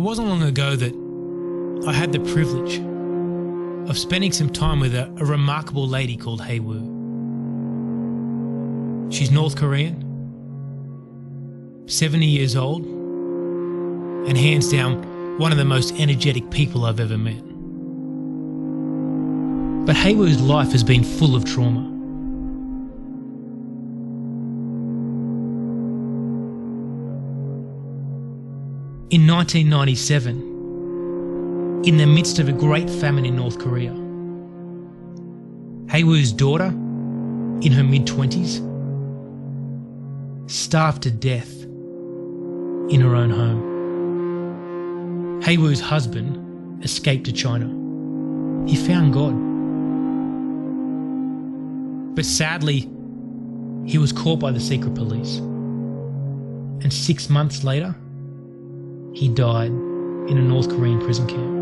wasn't long ago that I had the privilege of spending some time with a remarkable lady called Hea Woo. She's North Korean, 70 years old, and hands down one of the most energetic people I've ever met. But Hea Woo's life has been full of trauma. In 1997, in the midst of a great famine in North Korea, Hea Woo's daughter, in her mid-20s, starved to death in her own home. Hea Woo's husband escaped to China. He found God. But sadly, he was caught by the secret police. And 6 months later, he died in a North Korean prison camp.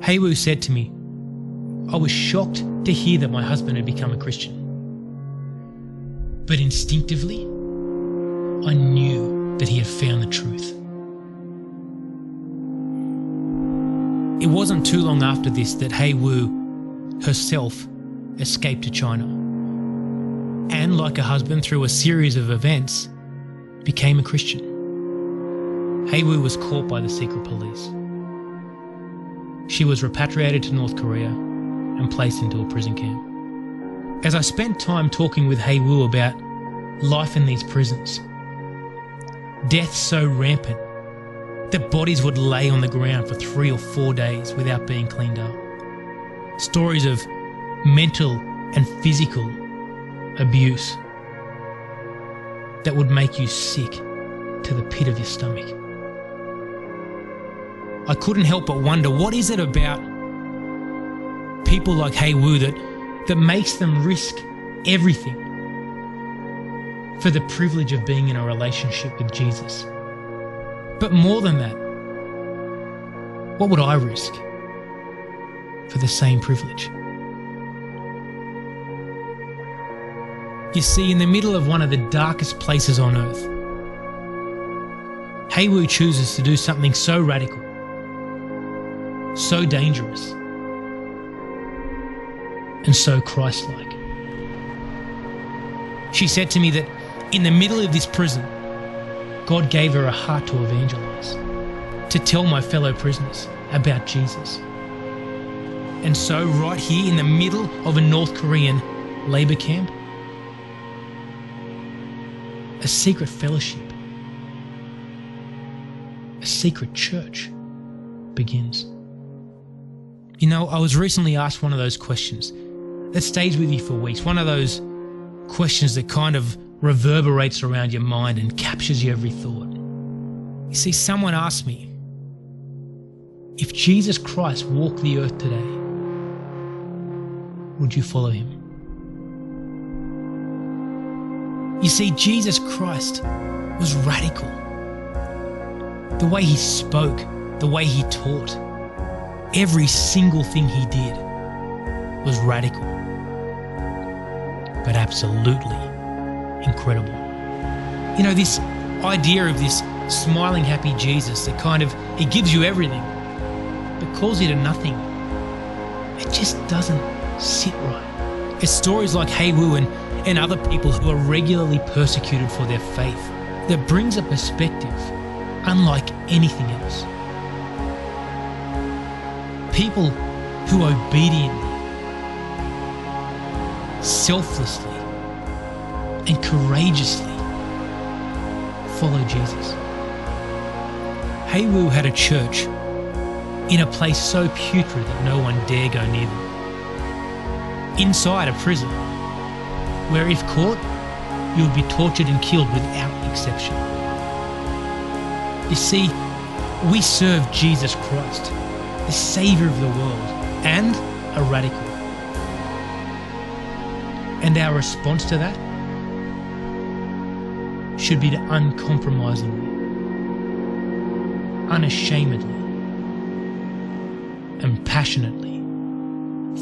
Hea Woo said to me, "I was shocked to hear that my husband had become a Christian. But instinctively, I knew that he had found the truth." It wasn't too long after this that Hea Woo herself escaped to China. And like her husband, through a series of events, became a Christian. Hea Woo was caught by the secret police. She was repatriated to North Korea and placed into a prison camp. As I spent time talking with Hea Woo about life in these prisons, death so rampant that bodies would lay on the ground for 3 or 4 days without being cleaned up. Stories of mental and physical abuse that would make you sick to the pit of your stomach. I couldn't help but wonder, what is it about people like Hea Woo that makes them risk everything for the privilege of being in a relationship with Jesus? But more than that, what would I risk for the same privilege? You see, in the middle of one of the darkest places on earth, Hea Woo chooses to do something so radical, so dangerous, and so Christ-like. She said to me that in the middle of this prison, God gave her a heart to evangelize, to tell my fellow prisoners about Jesus. And so right here in the middle of a North Korean labor camp, a secret fellowship, a secret church begins. You know, I was recently asked one of those questions that stays with you for weeks, one of those questions that kind of reverberates around your mind and captures your every thought. You see, someone asked me, if Jesus Christ walked the earth today, would you follow him? You see, Jesus Christ was radical. The way he spoke, the way he taught, every single thing he did was radical, but absolutely incredible. You know, this idea of this smiling, happy Jesus that kind of, he gives you everything, but calls you to nothing, it just doesn't sit right. It's stories like Hea Woo and other people who are regularly persecuted for their faith that brings a perspective unlike anything else. People who obediently, selflessly, and courageously follow Jesus. Hea Woo had a church in a place so putrid that no one dare go near them. Inside a prison where if caught, you would be tortured and killed without exception. You see, we serve Jesus Christ, the Saviour of the world, and a radical. And our response to that should be to uncompromisingly, unashamedly, and passionately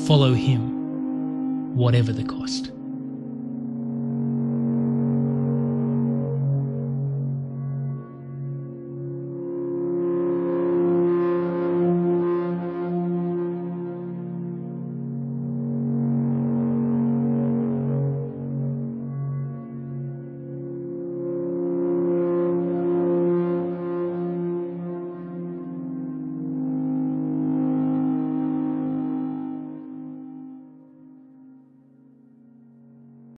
follow him, whatever the cost.